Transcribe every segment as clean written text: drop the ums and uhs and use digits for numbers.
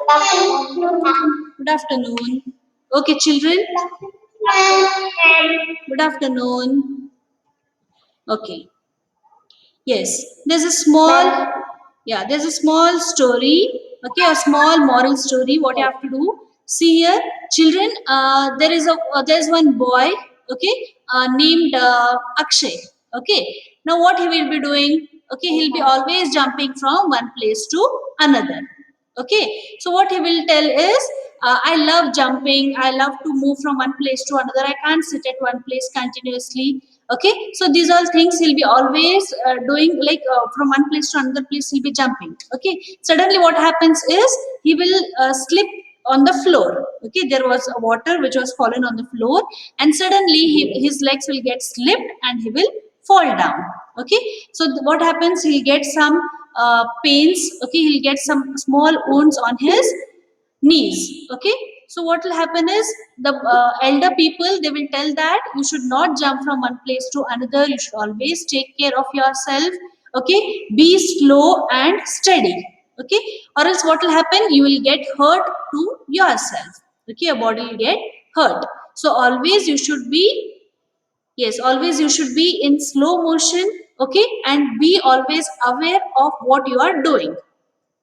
Good afternoon. Okay, children. Good afternoon. Okay. Yes, there's a small story, okay, a small moral story. What you have to do? See here, children. There's one boy, okay, named Akshay. Okay. Now what he will be doing? Okay, he'll be always jumping from one place to another. Okay, so what he will tell is, I love jumping, I love to move from one place to another, I can't sit at one place continuously. Okay, so these are things he'll be always doing, like from one place to another place he'll be jumping. Okay, suddenly what happens is he will slip on the floor. Okay, there was a water which was fallen on the floor, and suddenly his legs will get slipped and he will fall down. Okay, so what happens, he'll get some pains. Okay, he'll get some small wounds on his knees. Okay, so what will happen is, the elder people, they will tell that you should not jump from one place to another, you should always take care of yourself. Okay, be slow and steady. Okay, or else what will happen, you will get hurt to yourself. Okay, your body will get hurt. So always you should be, yes, always you should be in slow motion. Okay, and be always aware of what you are doing.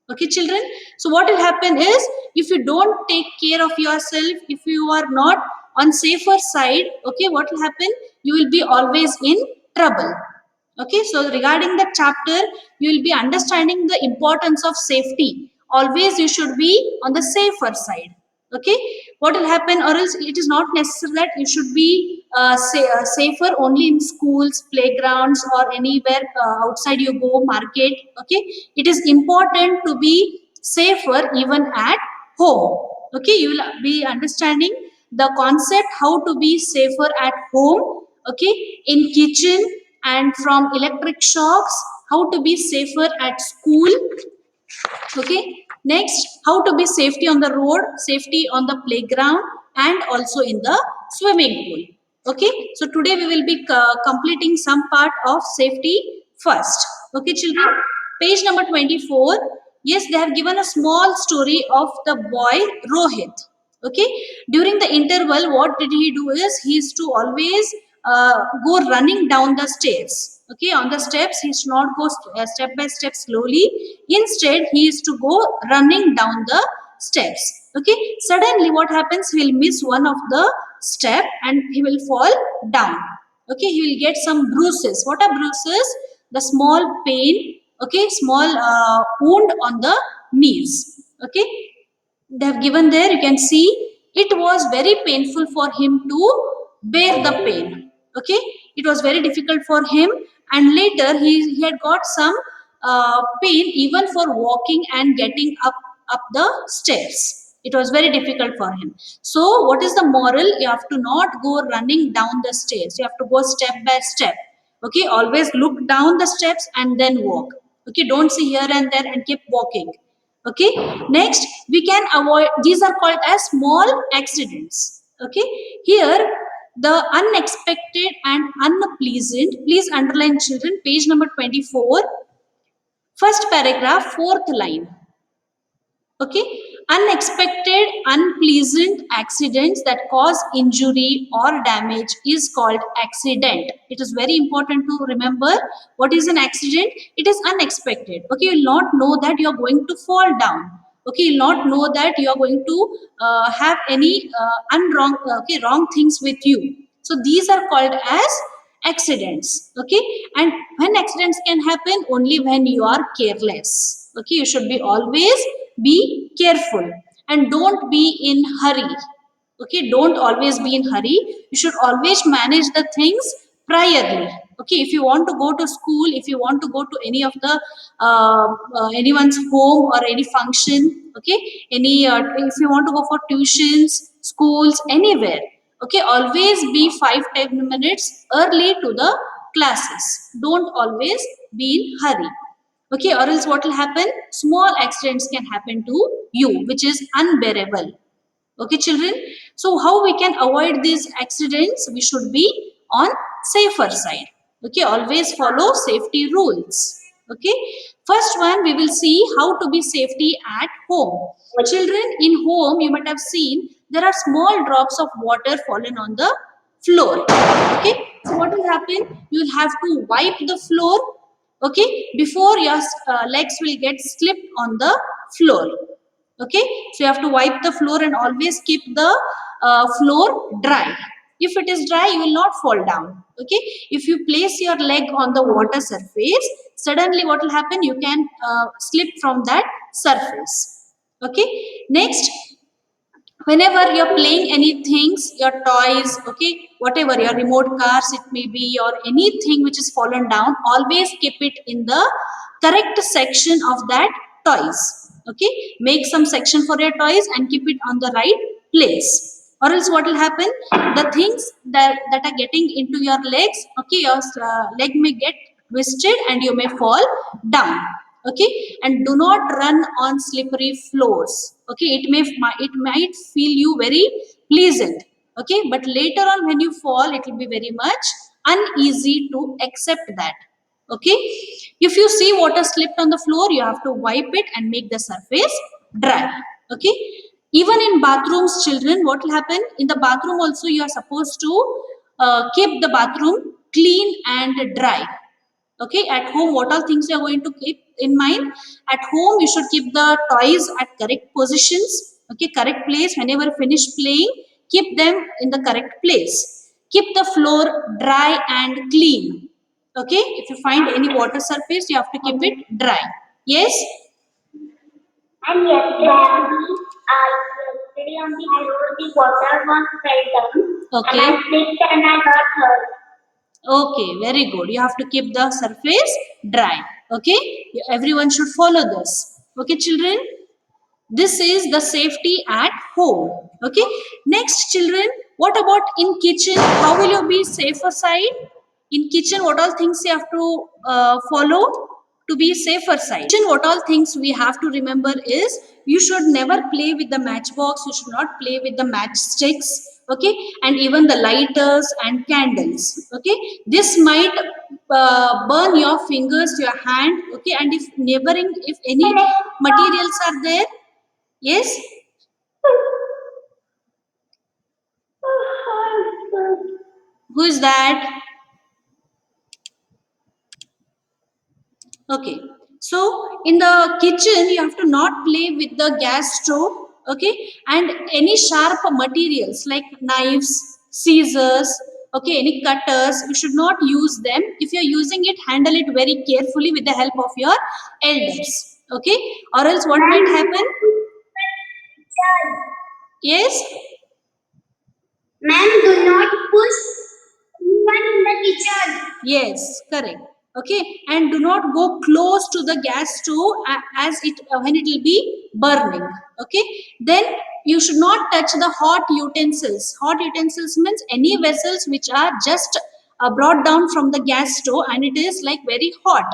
Okay, children. So what will happen is, if you don't take care of yourself, if you are not on safer side, okay, what will happen, you will be always in trouble. Okay, so regarding the chapter, you will be understanding the importance of safety. Always you should be on the safer side. Okay, what will happen, or else it is not necessary that you should be safer only in schools, playgrounds, or anywhere outside you go, market. Okay, it is important to be safer even at home. Okay, you will be understanding the concept how to be safer at home. Okay, in kitchen, and from electric shocks, how to be safer at school. Okay, next, how to be safety on the road, safety on the playground, and also in the swimming pool. Okay, so today we will be completing some part of safety first. Okay, children, page number 24. Yes, they have given a small story of the boy Rohit. Okay, during the interval, what did he do is, he used to always go running down the stairs. Okay, on the steps he should not go step by step slowly. Instead he used to go running down the steps. Okay, suddenly what happens, he will miss one of the step and he will fall down. Okay, he will get some bruises. What are bruises? The small pain. Okay, small wound on the knees. Okay, they have given there, you can see, it was very painful for him to bear the pain. Okay, it was very difficult for him, and later he had got some pain even for walking and getting up the stairs. It was very difficult for him. So what is the moral? You have to not go running down the stairs, you have to go step by step. Okay, always look down the steps and then walk. Okay, don't see here and there and keep walking. Okay, next, we can avoid, these are called as small accidents. Okay, here, the unexpected and unpleasant, please underline, children, page number 24, first paragraph, fourth line. Okay, unexpected, unpleasant accidents that cause injury or damage is called accident. It is very important to remember what is an accident. It is unexpected. Okay, you will not know that you are going to fall down. Okay, you will not know that you are going to have any wrong things with you. So these are called as accidents. Okay, and when accidents can happen, only when you are careless. Okay, you should be always be careful and don't be in hurry. Okay, don't always be in hurry, you should always manage the things priorly. Okay, if you want to go to school, if you want to go to any of the anyone's home or any function. Okay, any if you want to go for tuitions, schools, anywhere. Okay, always be 5-10 minutes early to the classes. Don't always be in hurry. Okay, or else what will happen, small accidents can happen to you, which is unbearable. Okay, children, so how we can avoid these accidents? We should be on safer side. Okay, always follow safety rules. Okay, first one we will see how to be safety at home. Children, in home you might have seen there are small drops of water fallen on the floor. Okay, so what will happen? You will have to wipe the floor, okay, before your legs will get slipped on the floor. Okay, so you have to wipe the floor and always keep the floor dry. If it is dry, you will not fall down. Okay, if you place your leg on the water surface, suddenly what will happen? You can slip from that surface. Okay, next, whenever you're playing any things, your toys, okay, whatever, your remote cars it may be, or anything which is fallen down, always keep it in the correct section of that toys. Okay, make some section for your toys and keep it on the right place, or else what will happen? The things that are getting into your legs, okay, your leg may get twisted and you may fall down. Okay, and do not run on slippery floors. Okay, it might feel you very pleasant. Okay, but later on when you fall, it will be very much uneasy to accept that. Okay, if you see water slipped on the floor, you have to wipe it and make the surface dry. Okay, even in bathrooms, children, what will happen? In the bathroom also, you are supposed to keep the bathroom clean and dry. Okay, at home, what all things you are going to keep in mind? At home, you should keep the toys at correct positions. Okay, correct place. Whenever finish playing, keep them in the correct place. Keep the floor dry and clean. Okay, if you find any water surface, you have to keep it dry. Yes. And yesterday on the floor, the water was fell down, and Okay. I slipped and I got hurt. Okay, very good. You have to keep the surface dry. Okay, everyone should follow this. Okay, children, this is the safety at home. Okay, next, children, what about in kitchen? How will you be safer side? In kitchen, what all things you have to follow to be safer side? Kitchen, what all things we have to remember is, you should never play with the matchbox, you should not play with the matchsticks. Okay, and even the lighters and candles. Okay, this might burn your fingers, your hand. Okay, and if neighboring, if any materials are there. Yes. Who is that? Okay. So in the kitchen, you have to not play with the gas stove. Okay, and any sharp materials like knives, scissors. Okay, any cutters, you should not use them. If you are using it, handle it very carefully with the help of your elders. Okay, or else what might happen? Yes. Ma'am, do not push anyone in the kitchen. Yes, correct. Okay, and do not go close to the gas stove as it when it will be burning. Okay, then you should not touch the hot utensils. Hot utensils means any vessels which are just brought down from the gas stove and it is like very hot.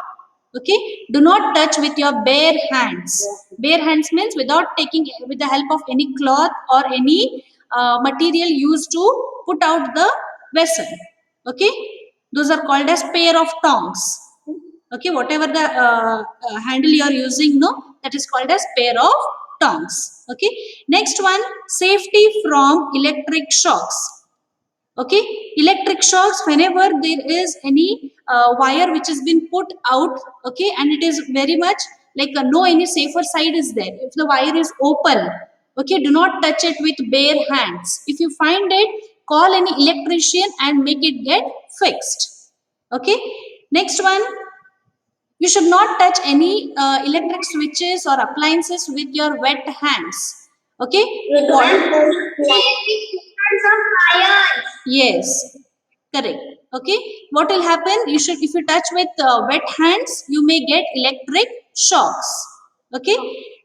Okay, do not touch with your bare hands. Bare hands means without taking, with the help of any cloth or any material used to put out the vessel. Okay, those are called as pair of tongs. Okay, whatever the handle you are using, no, that is called as pair of tongs. Okay, next one, safety from electric shocks. Okay, electric shocks, whenever there is any wire which has been put out. Okay, and it is very much like no any safer side is there. If the wire is open, okay, do not touch it with bare hands. If you find it, call any electrician and make it get fixed. Okay, next one, you should not touch any electric switches or appliances with your wet hands. Okay, You don't play of fire. yes, correct. Okay, what will happen? You should, if you touch with wet hands, you may get electric shocks. Okay,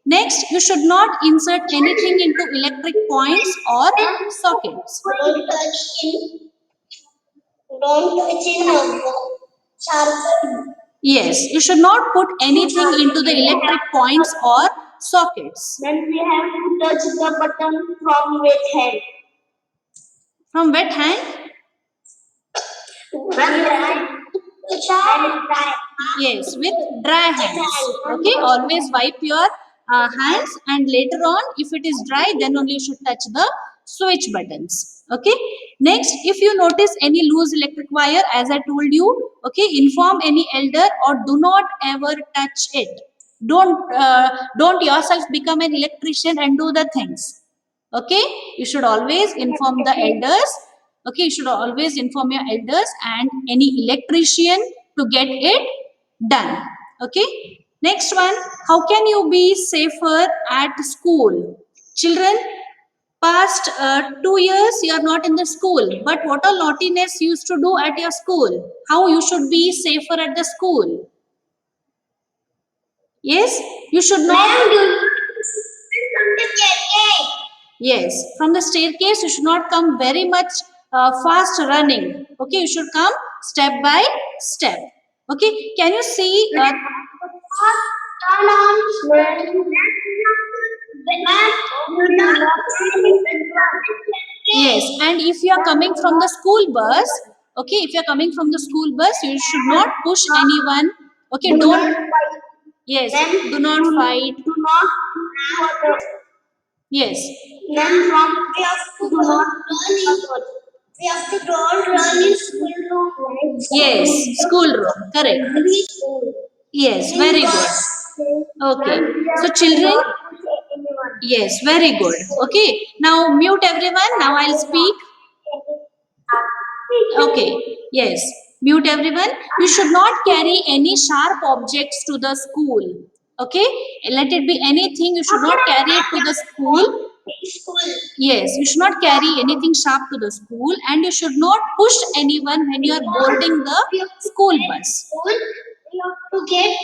next, you should not insert anything into electric points or sockets. Don't touch in. Don't touch in sharpen. Yes, you should not put anything into the electric points or sockets. Then we have to touch the button from with hand. From wet hand? When dry. When dry. Yes, with dry hands. Okay, always wipe your hands, and later on, if it is dry, then only you should touch the switch buttons. Okay. Next, if you notice any loose electric wire, as I told you, okay, inform any elder or do not ever touch it. Don't yourself become an electrician and do the things. Okay, you should always inform the elders. Okay, you should always inform your elders and any electrician to get it done. Okay, next one, how can you be safer at school? Children, past 2 years you are not in the school, but what all naughtiness you used to do at your school? How you should be safer at the school? Yes, you should not. Ma'am, do not from the staircase. Yes, from the staircase, you should not come very much fast running. Okay, you should come step by step. Okay, can you see? Turn on when do not Yes, and if you are coming from the school bus, okay, if you are coming from the school bus, you should not push anyone. Okay, do don't. not fight. Yes, Then do not fight. do not water. Yes, Then from we have to do not run. We have to don't run in school room. yes, school room, correct. Every school. Yes, very good. Okay, so children, yes, very good. Okay, now mute everyone. Now I'll speak. Okay, yes, mute everyone. You should not carry any sharp objects to the school. Okay, let it be anything. You should not carry it to the school. School. Yes, you should not carry anything sharp to the school, and you should not push anyone when you are boarding the school bus. School. We have to get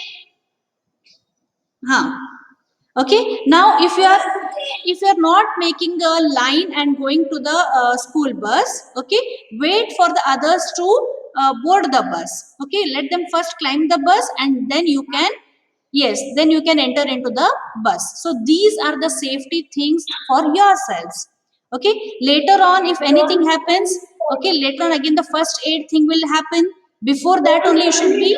Huh. Okay, now if you are not making a line and going to the school bus, okay, wait for the others to board the bus. Okay, let them first climb the bus and then you can, yes, then you can enter into the bus. So these are the safety things for yourselves. Okay, later on if anything happens, okay, later on again the first aid thing will happen. Before that only you should be,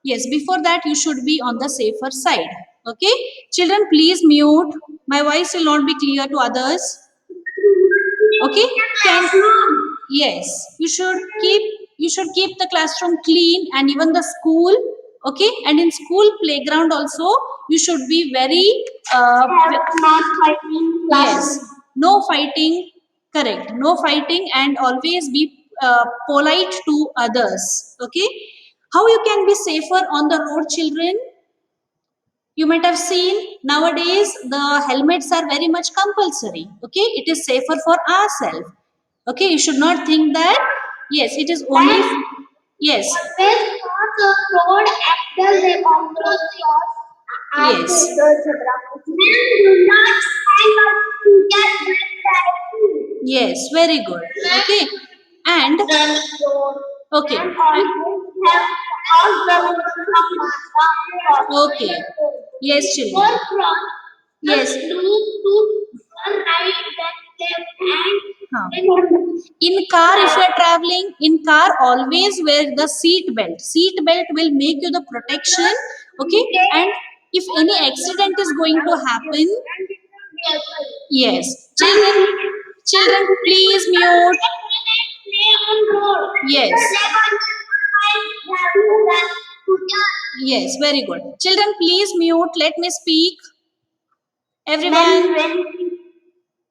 yes, before that you should be on the safer side. Okay, children, please mute. My voice will not be clear to others. Okay, can, yes, you should keep the classroom clean and even the school. Okay, and in school playground also you should be very not fighting. yes, no fighting, correct, no fighting, and always be polite to others. Okay, how you can be safer on the road, children? You might have seen nowadays the helmets are very much compulsory. Okay, it is safer for ourselves. Okay, you should not think that, yes, it is only, yes, Always cross the road after they cross yes, the zebra. Men do not stand up to get that. yes, very good. Okay, and The road. okay, Men always have crossed the road from okay, yes, before children, cross. yes, Look to the right, then left, huh. and In car, if you are traveling in car, always wear the seat belt. Seat belt will make you the protection. Okay, and if any accident is going to happen, yes, children, please mute. Yes, yes, very good. Children, please mute. Let me speak. Everyone.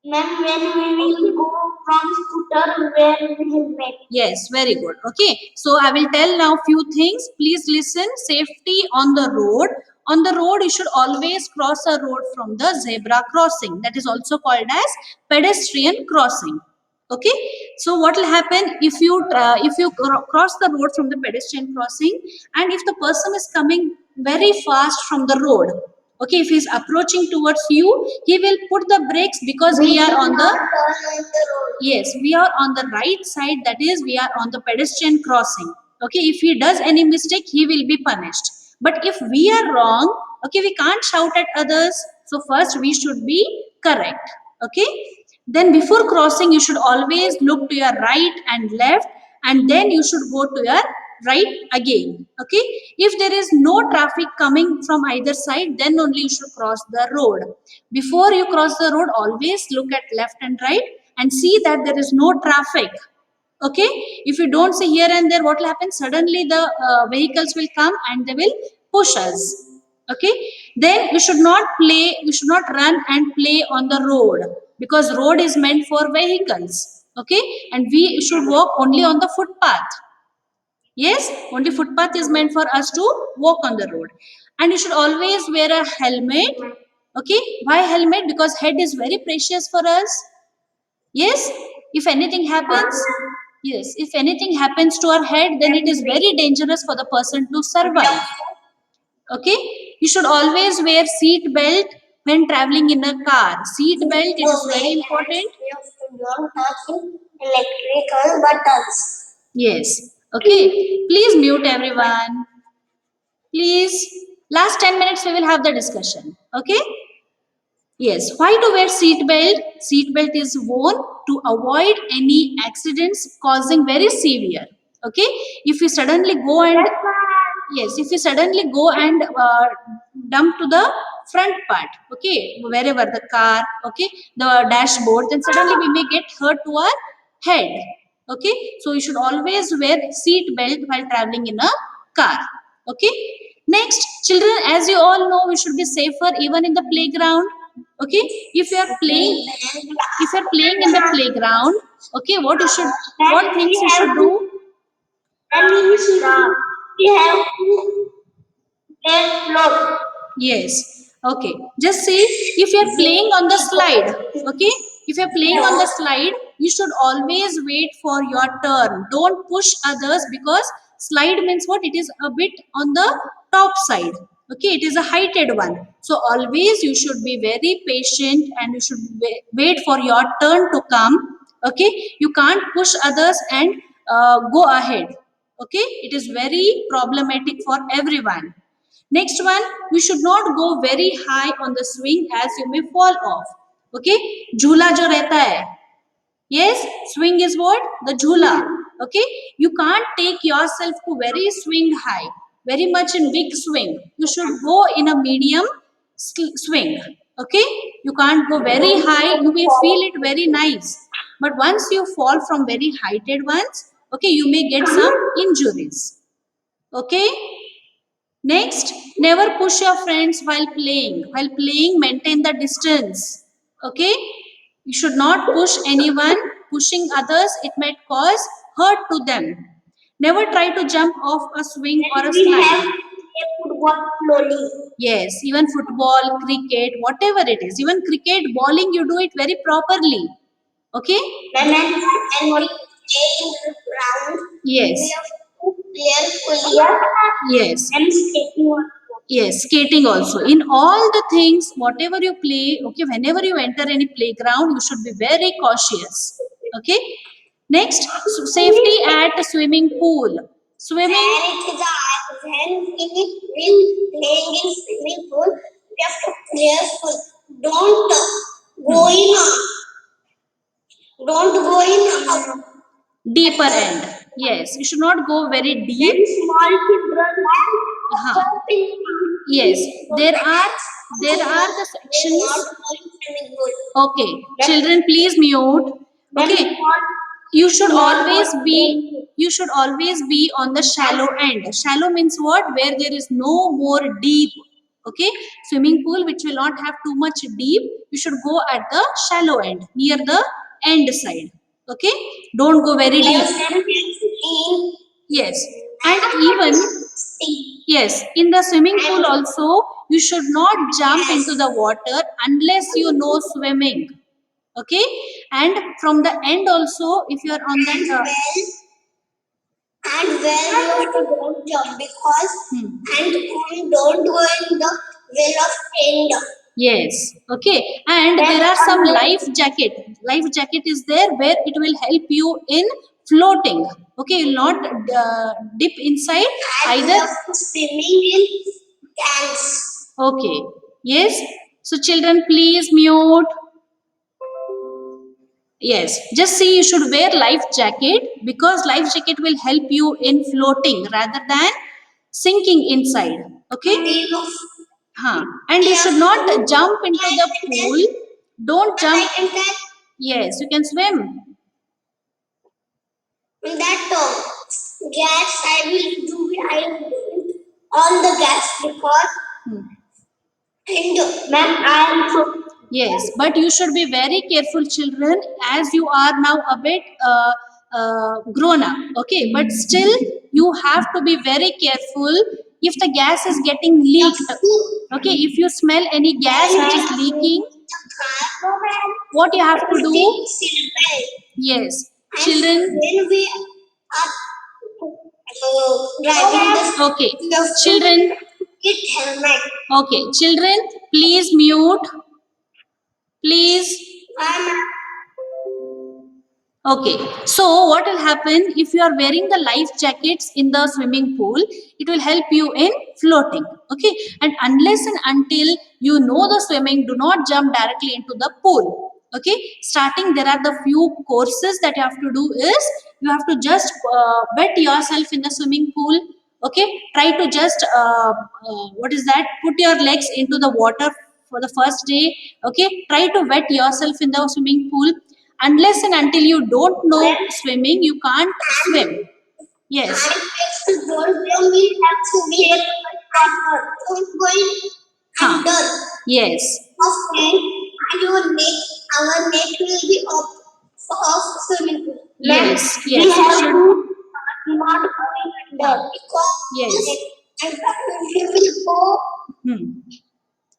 When we will go from scooter, wear helmet. Yes, very good. Okay, so I will tell now few things. Please listen. Safety on the road. On the road, you should always cross a road from the zebra crossing. That is also called as pedestrian crossing. Okay, so what will happen if you cross the road from the pedestrian crossing, and if the person is coming very fast from the road, okay, if he is approaching towards you, he will put the brakes because we are on the, yes, we are on the right side, that is we are on the pedestrian crossing. Okay, if he does any mistake, he will be punished. But if we are wrong, okay, we can't shout at others. So first we should be correct. Okay, then before crossing you should always look to your right and left, and then you should go to your right again. Okay, if there is no traffic coming from either side, then only you should cross the road. Before you cross the road, always look at left and right and see that there is no traffic. Okay, if you don't see here and there, what will happen? Suddenly the vehicles will come and they will push us. Okay, then we should not play, we should not run and play on the road, because road is meant for vehicles. Okay, and we should walk only on the footpath. Yes, only footpath is meant for us to walk on the road. And you should always wear a helmet. Okay, why helmet? Because head is very precious for us. Yes, if anything happens, yes, if anything happens to our head, then it is very dangerous for the person to survive. Okay, you should always wear seat belt when traveling in a car. Seat belt, it is very important. Don't touch electrical buttons. Yes. Okay. Please mute everyone. Please. Last 10 minutes we will have the discussion. Okay. Yes. Why to wear seat belt? Seat belt is worn to avoid any accidents causing very severe. Okay. If you suddenly go and yes, if you suddenly go and dump to the front part, okay, wherever the car, okay, the dashboard, then suddenly we may get hurt to our head. Okay, so you should always wear seat belt while traveling in a car. Okay, next, children, as you all know, we should be safer even in the playground. Okay, if you are playing, if you are playing in the playground, okay, what things you should do? That means we have to get float. Yes. Okay. Just see, if you're playing on the slide, okay? If you're playing on the slide, you should always wait for your turn. Don't push others, because slide means what? It is a bit on the top side. Okay, it is a heighted one. So always you should be very patient and you should wait for your turn to come. Okay, you can't push others and go ahead. Okay, it is very problematic for everyone. Next one, we should not go very high on the swing as you may fall off. Okay, झूला जो रहता है, yes, swing is what? The jhula. Okay, you can't take yourself to very swing high, very much in big swing. You should go in a medium swing. Okay, you can't go very high. You may feel it very nice, but once you fall from very heighted ones, okay, you may get some injuries. Okay. Next, never push your friends while playing. While playing, maintain the distance. Okay? You should not push anyone. Pushing others, it might cause hurt to them. Never try to jump off a swing or a We have slide. to play football slowly. Yes, even football, cricket, whatever it is. Even cricket, bowling, you do it very properly. Okay? And we play in the ground. Yes. We have to carefully. Yes. And skating also. Yes, skating also. In all the things, whatever you play, okay, whenever you enter any playground, you should be very cautious. Okay. Next, safety at a swimming pool. Swimming. When we playing in swimming pool, we have to be careful. Don't go in. Don't go in. Deeper end. Yes, you should not go very deep. Then small children Huh. jumping. Yes, there are the sections. Not going swimming pool. Okay, children, please mute. Okay, you should always be on the shallow end. Shallow means what? Where there is no more deep. Okay, swimming pool which will not have too much deep, you should go at the shallow end, near the end side. Okay, don't go very deep. Yes, and even yes, in the swimming pool also, you should not jump into the water unless you know swimming. Okay, and from the end also, if you are on that And well, you have to don't jump because and don't go in the well of end. yes, okay, and there are some life jacket. Life jacket is there where it will help you in floating. Okay, you will not dip inside And either. swimming in tanks. Okay, yes. So children, please mute. Yes, just see, you should wear life jacket because life jacket will help you in floating rather than sinking inside. Okay. Huh. And you should not jump into the pool. Don't jump. Yes, you can swim. In that gas, I will do it on the gas because and ma'am, I am so. Yes, but you should be very careful, children, as you are now a bit grown up. Okay, but still, you have to be very careful if the gas is getting leaked. Okay, if you smell any gas which is leaking, what you have to do? Yes, children. When we are driving the Okay, children. it helmet. Okay, children, please mute. Please. Okay, so what will happen if you are wearing the life jackets in the swimming pool? It will help you in floating. Okay, and unless and until you know the swimming, do not jump directly into the pool. Okay, starting there are the few courses that you have to do is you have to just wet yourself in the swimming pool. Okay, try to just what is that? Put your legs into the water for the first day. Okay, try to wet yourself in the swimming pool. Unless and until you don't know swimming, you can't swim. Yes. And don't we have to be don't go under. Yes. And your neck, our neck will be off swimming pool. Yes. We Yes. have Should. to not going under because Yes. and we will go Hmm.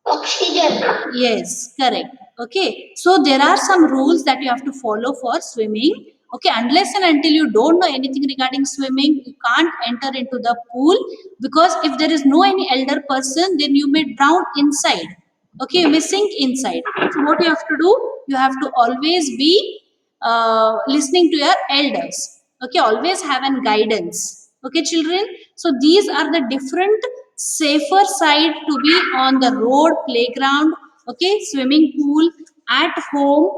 oxygen. Yes, correct. Okay, so there are some rules that you have to follow for swimming. Okay, unless and until you don't know anything regarding swimming, you can't enter into the pool because if there is no any elder person, then you may drown inside. Okay, you may sink inside. So what you have to do? You have to always be listening to your elders. Okay, always have an guidance. Okay, children. So these are the different safer side to be on the road, playground, okay, swimming pool, at home,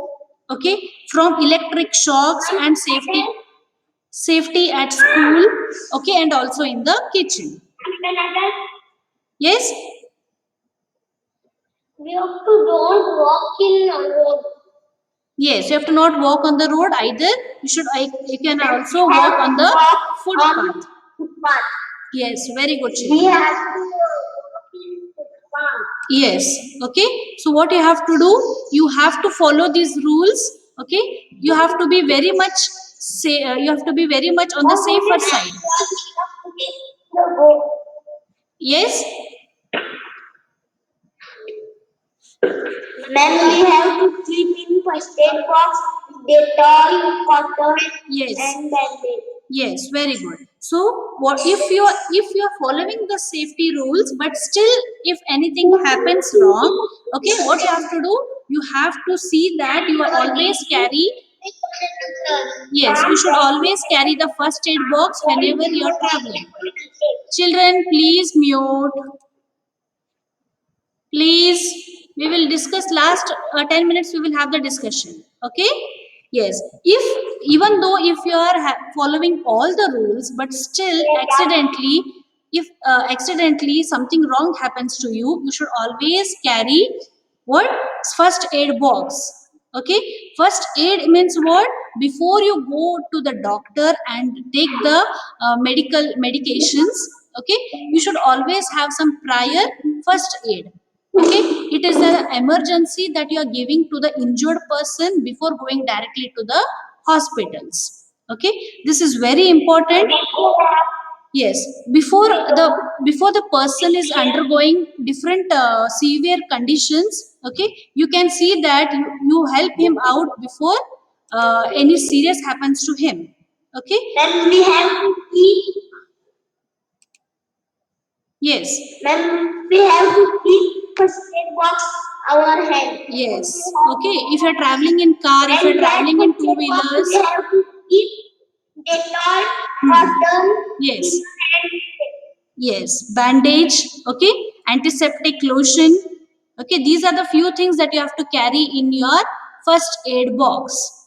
okay, from electric shocks and safety at school, okay, and also in the kitchen. Yes. We have to don't walk in a road. Yes, you have to not walk on the road either. You can also walk on the footpath. Yes, very good, We children. have to walk in footpath. Yes, okay. So what you have to do? You have to follow these rules. Okay, you have to be very much you have to be very much on the safer side. Yes. Then we have to keep in first aid box, Dettol, cotton, Yes. and bandage. Yes, very good. So what if you are following the safety rules, but still if anything happens wrong, okay, what you have to do? You have to see that you are always carry. Yes, you should always carry the first aid box whenever you are traveling. Children, please mute. Please, we will discuss last 10 minutes. We will have the discussion. Okay. Yes, if even though if you are following all the rules but still accidentally, if accidentally something wrong happens to you, you should always carry what? First aid box. Okay, first aid means what? Before you go to the doctor and take the medical medications, okay, you should always have some prior first aid. Okay, it is an emergency that you are giving to the injured person before going directly to the hospitals. Okay, this is very important. Yes, before the person is undergoing different severe conditions, okay, you can see that you help him out before any serious happens to him. Okay. Then we have to keep. Yes. Then we have to keep first aid box our hand. Yes. Okay. If you're traveling in car, if you're traveling in two wheelers, we have to keep Dettol, cotton. Yes. Yes. Bandage. Okay. Antiseptic lotion. Okay. These are the few things that you have to carry in your first aid box.